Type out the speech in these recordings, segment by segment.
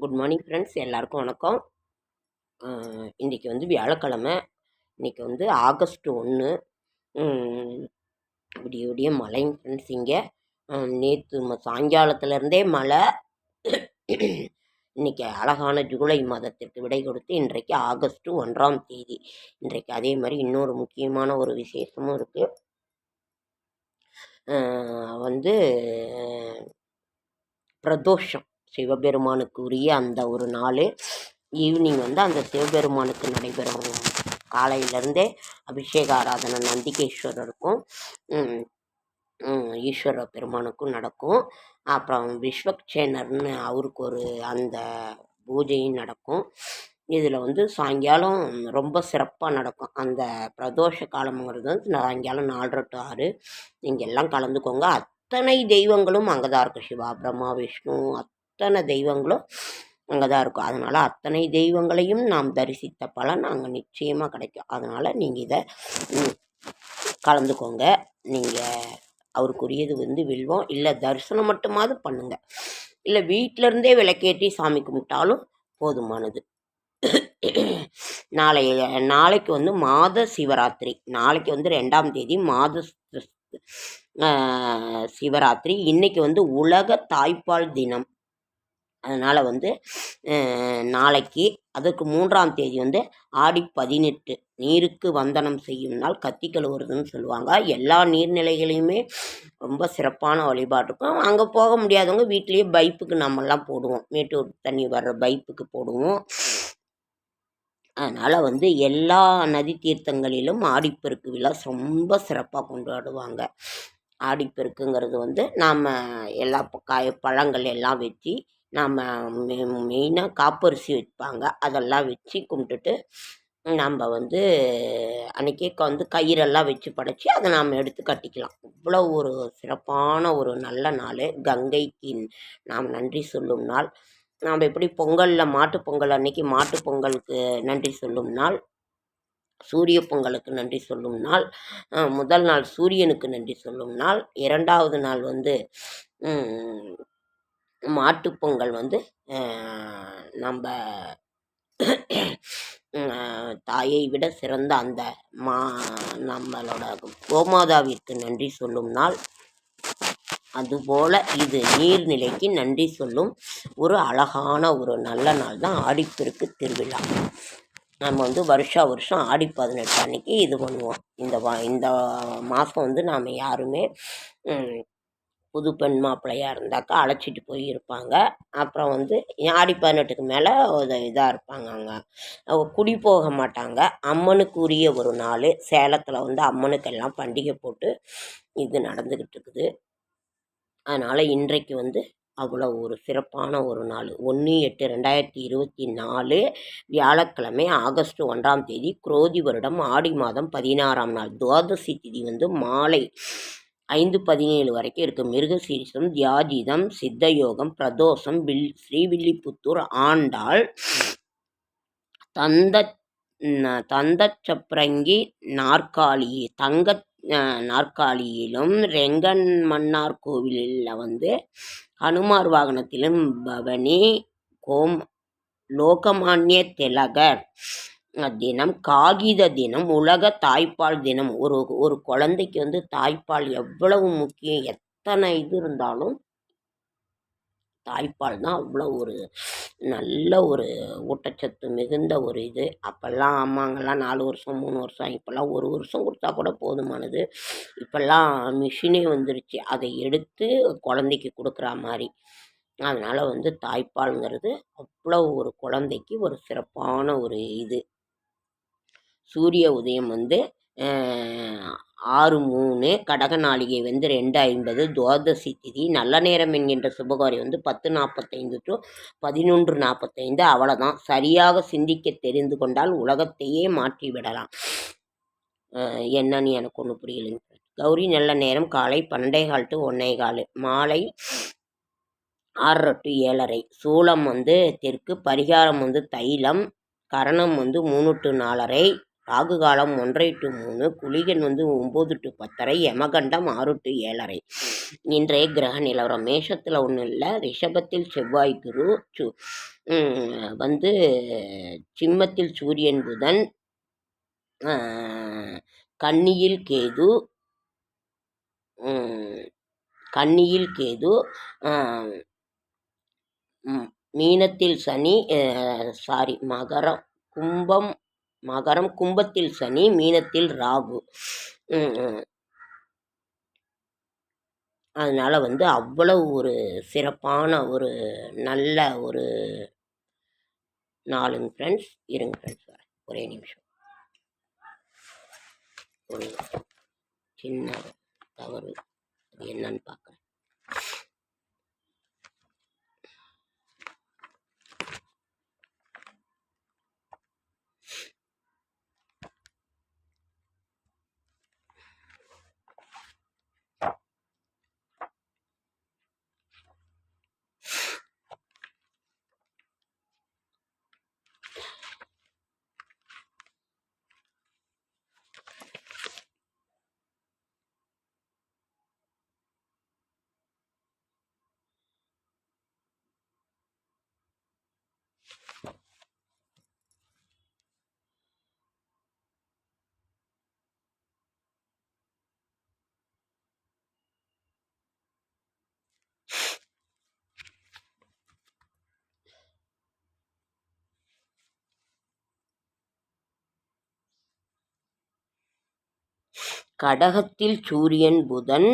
Good morning friends, எல்லாருக்கும் வணக்கம். இன்றைக்கி வந்து வியாழக்கிழமை. இன்றைக்கி வந்து ஆகஸ்ட் 1. விடிய விடிய மழைங்க ஃப்ரெண்ட்ஸ். இங்கே நேற்று சாயங்காலத்துலேருந்தே மழை. இன்றைக்கி அழகான ஜூலை மாதத்திற்கு விடை கொடுத்து இன்றைக்கு ஆகஸ்ட் 1ஆம் தேதி. இன்றைக்கு அதே மாதிரி இன்னொரு முக்கியமான ஒரு விசேஷமும் இருக்குது. வந்து பிரதோஷம், சிவபெருமானுக்கு உரிய அந்த ஒரு நாள் ஈவினிங் வந்து அந்த சிவபெருமானுக்கு நடைபெறும். காலையிலேருந்தே அபிஷேக ஆராதனை நந்திகேஸ்வரருக்கும் ஈஸ்வர பெருமானுக்கும் நடக்கும். அப்புறம் விஸ்வக்சேனர்னு அவருக்கு ஒரு அந்த பூஜையும் நடக்கும். இதில் வந்து சாயங்காலம் ரொம்ப சிறப்பாக நடக்கும். அந்த பிரதோஷ காலம்ங்கிறது வந்து சாயங்காலம் 4:30 to 6. நீங்கள் எல்லாம் கலந்துக்கோங்க. அத்தனை தெய்வங்களும் அங்கே தான் இருக்கும். சிவா, பிரம்மா, விஷ்ணு, அத்தனை தெய்வங்களும் அங்கே தான் இருக்கும். அதனால் அத்தனை தெய்வங்களையும் நாம் தரிசித்த பலன் அங்கே நிச்சயமாக கிடைக்கும். அதனால் நீங்கள் இதை கலந்துக்கோங்க. நீங்கள் அவருக்குரியது வந்து வில்வம் இல்லை தரிசனம் மட்டுமாவது பண்ணுங்கள். இல்லை வீட்டிலருந்தே விளக்கேற்றி சாமி கும்பிட்டாலும் போதுமானது. நாளைக்கு வந்து மாத சிவராத்திரி. நாளைக்கு வந்து 2ஆம் தேதி மாத சிவராத்திரி. இன்றைக்கி வந்து உலக தாய்ப்பால் தினம். அதனால் வந்து நாளைக்கு, அதுக்கு 3ஆம் தேதி வந்து ஆடி 18 நீருக்கு வந்தனம் செய்யும் நாள், கத்தி கழுவுறதுன்னு சொல்லுவாங்க. எல்லா நீர்நிலைகளையுமே ரொம்ப சிறப்பான வழிபாடு இருக்கும். அங்கே போக முடியாதவங்க வீட்லேயே பைப்புக்கு நம்மெல்லாம் போடுவோம். மேட்டூர் தண்ணி வர்ற பைப்புக்கு போடுவோம். அதனால் வந்து எல்லா நதி தீர்த்தங்களிலும் ஆடிப்பெருக்கு விழா ரொம்ப சிறப்பாக கொண்டாடுவாங்க. ஆடிப்பெருக்குங்கிறது வந்து நாம் எல்லா பழங்கள் எல்லாம் வச்சு நாம் மெயினாக காப்பரிசி வைப்பாங்க. அதெல்லாம் வச்சு கும்பிட்டுட்டு நம்ம வந்து அன்றைக்கே வந்து கயிறெல்லாம் வச்சு படைச்சி அதை நாம் எடுத்து கட்டிக்கலாம். இவ்வளோ ஒரு சிறப்பான ஒரு நல்ல நாள். கங்கைக்கு நாம் நன்றி சொல்லும் நாள். நாம் எப்படி பொங்கலில் மாட்டுப் பொங்கல் அன்னைக்கு மாட்டுப் பொங்கலுக்கு நன்றி சொல்லும் நாள், சூரிய பொங்கலுக்கு நன்றி சொல்லும் நாள், முதல் நாள் சூரியனுக்கு நன்றி சொல்லும் நாள், 2வது நாள் வந்து மாட்டுப்பொங்கல் வந்து நம்ம தாயை விட சிறந்த அந்த நம்மளோட கோமாதாவிற்கு நன்றி சொல்லும் நாள். அதுபோல் இது நீர்நிலைக்கு நன்றி சொல்லும் ஒரு அழகான ஒரு நல்ல நாள் தான் ஆடிப்பெருக்கு திருவிழா. நம்ம வந்து வருஷம் ஆடி 18 அன்னைக்கு இது பண்ணுவோம். இந்த மாதம் வந்து நாம் யாருமே புது பெண் மாப்பிள்ளையாக இருந்தாக்கா அழைச்சிட்டு போய் இருப்பாங்க. அப்புறம் வந்து ஆடி 18க்கு மேலே இதாக இருப்பாங்க. அங்கே குடி போக மாட்டாங்க. அம்மனுக்கு உரிய ஒரு நாள். சேலத்தில் வந்து அம்மனுக்கெல்லாம் பண்டிகை போட்டு இது நடந்துக்கிட்டு இருக்குது. அதனால் இன்றைக்கு வந்து அவ்வளோ ஒரு சிறப்பான ஒரு நாள். 1/8/2024 வியாழக்கிழமை ஆகஸ்ட் 1ஆம் தேதி குரோதி வருடம் ஆடி மாதம் 16ஆம் நாள். துவாதசி திதி வந்து மாலை 5:17 வரைக்கும் இருக்குது. மிருகசீரிசம், தியாஜிதம், சித்தயோகம், பிரதோஷம், ஸ்ரீவில்லிபுத்தூர் ஆண்டாள், தந்தச்சப்ரங்கி நாற்காலி, தங்க நாற்காலியிலும், ரெங்கன் மன்னார் கோவிலில் வந்து ஹனுமார் வாகனத்திலும் பவனி, லோகமானிய திலகர் தினம், காகித தினம், உலக தாய்ப்பால் தினம். ஒரு குழந்தைக்கு வந்து தாய்ப்பால் எவ்வளவு முக்கியம். எத்தனை இது இருந்தாலும் தாய்ப்பால் தான் அவ்வளோ ஒரு நல்ல ஒரு ஊட்டச்சத்து மிகுந்த ஒரு இது. அப்போல்லாம் அம்மாங்கெல்லாம் 4 வருஷம் 3 வருஷம், இப்போல்லாம் 1 வருஷம் கொடுத்தா கூட போதுமானது. இப்போல்லாம் மிஷினே வந்துருச்சு, அதை எடுத்து குழந்தைக்கு கொடுக்குற மாதிரி. அதனால் வந்து தாய்ப்பாலுங்கிறது அவ்வளோ ஒரு குழந்தைக்கு ஒரு சிறப்பான ஒரு இது. சூரிய உதயம் வந்து 6:03, கடக நாளிகை வந்து 2:50, துவாதசி திதி, நல்ல நேரம் என்கின்ற சுபகாரி வந்து 10:45 to 11:45. அவ்வளோதான். சரியாக சிந்திக்க தெரிந்து கொண்டால் உலகத்தையே மாற்றி விடலாம். என்னன்னு எனக்கு ஒன்றும் புரியலைங்க. கௌரி நல்ல நேரம் காலை 12:15 to 1:15, மாலை 6:30 to 7:30. சூலம் வந்து தெற்கு, பரிகாரம் வந்து தைலம், கரணம் வந்து 3 to 4:30, ராகு காலம் 1:30 to 3, குளிகன் 9 to 10:30, யமகண்டம் 6 to 7:30. இன்றைய கிரக நிலவரம் மேஷத்தில் ஒன்றும் இல்லை, ரிஷபத்தில் செவ்வாய் குரு, சிம்மத்தில் சூரியன் புதன், கன்னியில் கேது, மீனத்தில் சனி, மகரம் கும்பத்தில் சனி, மீனத்தில் ராகு. அதனால் அவ்வளவு ஒரு சிறப்பான ஒரு நல்ல ஒரு நாளுங்க ஃப்ரெண்ட்ஸ். இருங்க ஃப்ரெண்ட்ஸ், ஒரே நிமிஷம், ஒரு சின்ன தவறு, அது என்னன்னு பார்க்குறேன். கடகத்தில் சூரியன் புதன்,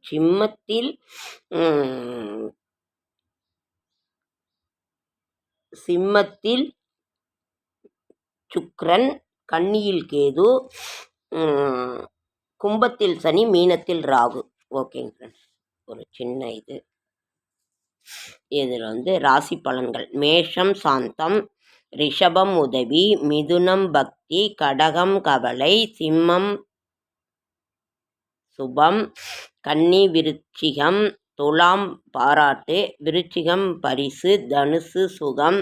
சிம்மத்தில் சுக்கிரன், கன்னியில் கேது, கும்பத்தில் சனி, மீனத்தில் ராகு. ஓகேங்க ஃப்ரெண்ட்ஸ், ஒரு சின்ன இதில் ராசி பலன்கள். மேஷம் சாந்தம், ரிஷபம் உதவி, மிதுனம் பக்தி, கடகம் கவலை, சிம்மம் சுபம், கன்னி விருச்சிகம், துலாம் பாராட்டு, விருச்சிகம் பரிசு, தனுசு சுகம்,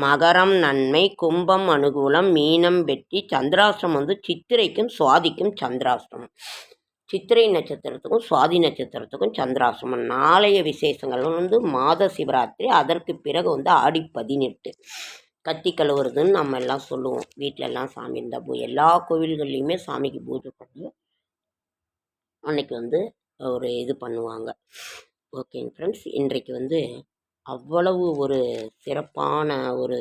மகரம் நன்மை, கும்பம் அனுகூலம், மீனம் வெற்றி. சந்திராஷ்டிரம் சித்திரைக்கும் சுவாதிக்கும் சந்திராஷ்டிரமம். சித்திரை நட்சத்திரத்துக்கும் சுவாதி நட்சத்திரத்துக்கும் சந்திராசிரமம். நாளைய விசேஷங்கள் மாத சிவராத்திரி, அதற்கு பிறகு ஆடி 18 கத்தி கழுவுறதுன்னு நம்ம எல்லாம் சொல்லுவோம். வீட்டில எல்லாம் சாமி இருந்தால் எல்லா கோவில்கள்லையுமே சாமிக்கு பூஜை பண்ணி அன்னைக்கு ஒரு இது பண்ணுவாங்க. ஓகேங்க ஃப்ரெண்ட்ஸ், இன்றைக்கு அவ்வளவு ஒரு சிறப்பான ஒரு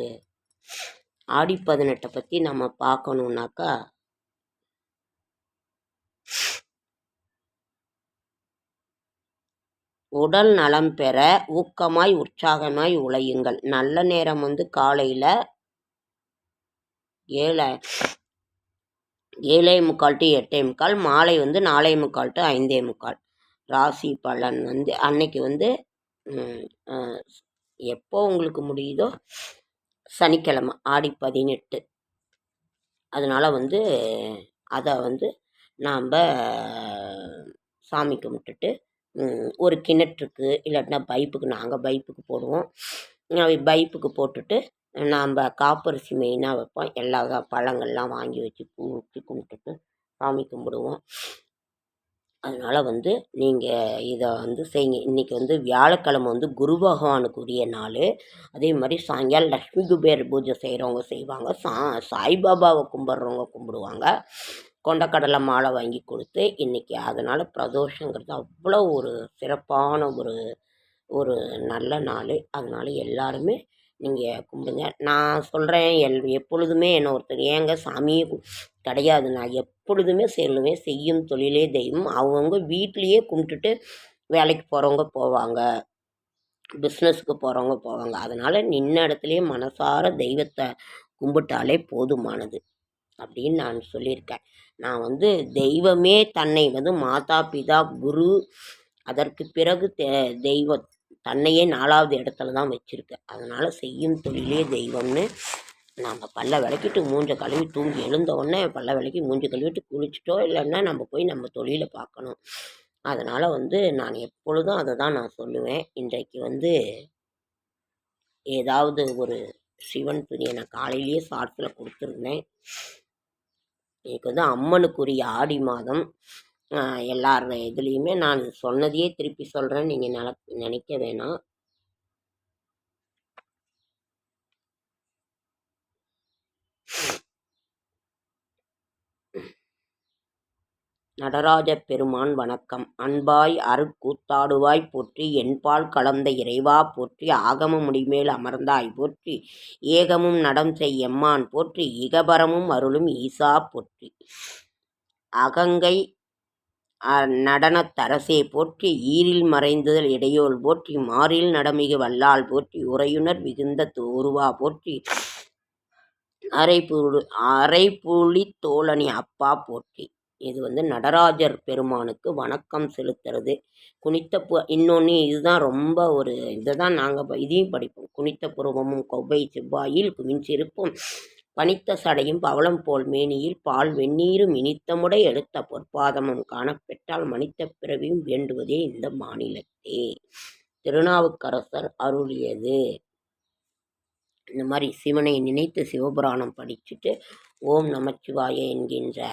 ஆடி 18 பற்றி நம்ம பார்க்கணுன்னாக்கா, உடல் நலம் பெற ஊக்கமாய் உற்சாகமாய் உழையுங்கள். நல்ல நேரம் காலையில் 7:45 to 8:45, மாலை 4:45 to 5:45. ராசி பலன் அன்னைக்கு எப்போ உங்களுக்கு முடியுதோ சனிக்கிழமை ஆடி 18. அதனால் அதை நாம் சாமி கும்பிட்டுட்டு ஒரு கிணற்றுக்கு இல்லாட்டினா பைப்புக்கு, நாங்கள் பைப்புக்கு போடுவோம். பைப்புக்கு போட்டுட்டு நாம் காப்பரிசி மெயினாக வைப்போம். எல்லா பழங்கள்லாம் வாங்கி வச்சு பூ வச்சு கும்பிட்டுட்டு சாமி கும்பிடுவோம். அதனால் நீங்கள் இதை செய்யுங்க. இன்றைக்கி வியாழக்கிழமை குரு பகவானுக்குரிய நாள். அதே மாதிரி சாயங்காலம் லக்ஷ்மி குபேர் பூஜை செய்கிறவங்க செய்வாங்க, சாய்பாபாவை கும்பிட்றவங்க கும்பிடுவாங்க. கொண்டக்கடலை மாலை வாங்கி கொடுத்து இன்றைக்கி, அதனால் பிரதோஷங்கிறது அவ்வளோ ஒரு சிறப்பான ஒரு நல்ல நாள். அதனால் எல்லாருமே நீங்கள் கும்பிடுங்க. நான் சொல்கிறேன், எப்பொழுதுமே என்ன ஒருத்தர் ஏங்க சாமியே கிடையாது, நான் எப்பொழுதுமே சொல்லுவேன், செய்யும் தொழிலே தெய்வம். அவங்கவுங்க வீட்லேயே கும்பிட்டுட்டு வேலைக்கு போகிறவங்க போவாங்க, பிஸ்னஸுக்கு போகிறவங்க போவாங்க. அதனால் நின்ன இடத்துலையே மனசார தெய்வத்தை கும்பிட்டாலே போதுமானது அப்படின்னு நான் சொல்லியிருக்கேன். நான் தெய்வமே தன்னை மாதா பிதா குரு, அதற்கு பிறகு தெய்வம் தன்னையே 4வது இடத்துல தான் வச்சுருக்கேன். அதனால் செய்யும் தொழிலே தெய்வம்னு நம்ம பல்ல விளக்கிட்டு மூஞ்ச கழுவி தூங்கி எழுந்த உடனே பல்ல விளக்கி மூஞ்சி கழுவிட்டு குளிச்சிட்டோ இல்லைன்னா நம்ம போய் நம்ம தொழிலை பார்க்கணும். அதனால் நான் எப்பொழுதும் அதை தான் நான் சொல்லுவேன். இன்றைக்கு ஏதாவது ஒரு சிவன் துணியை நான் காலையிலேயே ஷார்ட்ஸில் கொடுத்துருந்தேன். இன்னைக்கு வந்து அம்மனுக்குரிய ஆடி மாதம். எல்லார் இதுலேயுமே நான் சொன்னதையே திருப்பி சொல்கிறேன், நீங்கள் நினைக்க வேணாம். நடராஜ பெருமான் வணக்கம். அன்பாய் அருட்கூத்தாடுவாய் போற்றி, என்பால் கலந்த இறைவா போற்றி, ஆகம முடிமேல் அமர்ந்தாய் போற்றி, ஏகமும் நடம் செய் எம்மான் போற்றி, இகபரமும் அருளும் ஈசா போற்றி, அகங்கை நடனத்தரசே போற்றி, ஈரில் மறைந்தல் இடையோல் போற்றி, மாறில் நடமிகு வல்லால் போற்றி, உறையுணர் மிகுந்த தோருவா போற்றி, அரைப்புலி தோழனி அப்பா போற்றி. இது வந்து நடராஜர் பெருமானுக்கு வணக்கம் செலுத்துறது. இன்னொன்று இதுதான் ரொம்ப ஒரு இதை தான் நாங்கள் இதையும் படிப்போம். குனித்த புருவமும் கொவ்வை செவ்வாயில் குமிஞ்சிருப்பும் பனித்த சடையும் பவளம் போல் மேனியில் பால் வெந்நீரும் இனித்தமுடை எடுத்த பொற்பாதமும் காணப்பெற்றால் மனித பிறவியும் வேண்டுவதே இந்த மாநிலத்தே. திருநாவுக்கரசர் அருளியது. இந்த மாதிரி சிவனை நினைத்து சிவபுராணம் படிச்சுட்டு ஓம் நமச்சிவாய என்கின்ற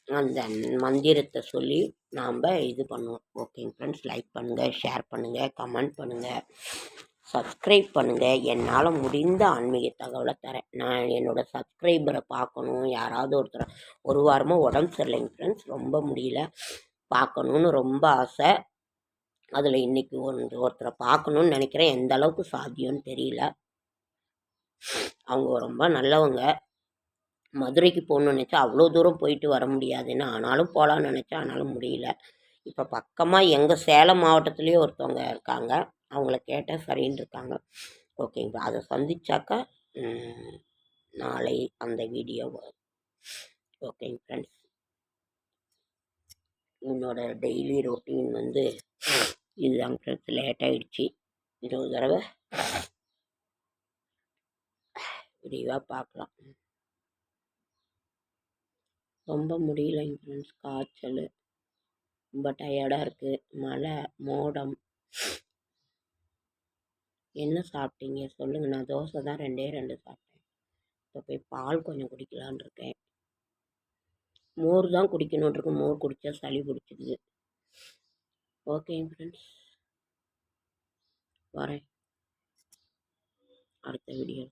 அந்த மந்திரத்தை சொல்லி நாம் இது பண்ணுவோம். ஓகேங்க ஃப்ரெண்ட்ஸ், லைக் பண்ணுங்கள், ஷேர் பண்ணுங்கள், கமெண்ட் பண்ணுங்கள், சப்ஸ்கிரைப் பண்ணுங்கள். என்னால் முடிந்த ஆன்மீக தகவலை தரேன். நான் என்னோடய சப்ஸ்கிரைபரை பார்க்கணும். யாராவது ஒரு வாரமாக உடம்பு சரியில்லைங்க ஃப்ரெண்ட்ஸ், ரொம்ப முடியல, பார்க்கணுன்னு ரொம்ப ஆசை. அதில் இன்றைக்கி ஒருத்தரை பார்க்கணுன்னு நினைக்கிறேன். எந்த அளவுக்கு சாத்தியம்னு தெரியல. அவங்க ரொம்ப நல்லவங்க. மதுரைக்கு போகணுன்னு நினச்சா அவ்வளோ தூரம் போயிட்டு வர முடியாதுன்னு, ஆனாலும் போகலான்னு நினச்சா ஆனாலும் முடியல. இப்போ பக்கமாக எங்கள் சேலம் மாவட்டத்துலேயே ஒருத்தவங்க இருக்காங்க. அவங்கள கேட்டால் சரின்னு இருக்காங்க. ஓகேங்க, அதை சந்திச்சாக்கா நாளை அந்த வீடியோ. ஓகேங்க ஃப்ரெண்ட்ஸ், என்னோட டெய்லி ரொட்டீன் வந்து இதுதாங்க ஃப்ரெண்ட்ஸ். லேட் ஆகிடுச்சு. இன்னொரு தடவை விரிவாக பார்க்கலாம். ரொம்ப முடியலைங்க ஃப்ரெண்ட்ஸ், காய்ச்சல், ரொம்ப டயர்டாக இருக்குது, மழை, மோடம். என்ன சாப்பிட்டீங்க சொல்லுங்கள். நான் தோசை தான் 2 சாப்பிட்டேன். இப்போ போய் பால் கொஞ்சம் குடிக்கலான் இருக்கேன். மோர் தான் குடிக்கணுன்னு இருக்கு. மோர் குடித்தா சளி பிடிச்சிக்குது. ஓகேங்க ஃப்ரெண்ட்ஸ், வரேன் அடுத்த வீடியோ.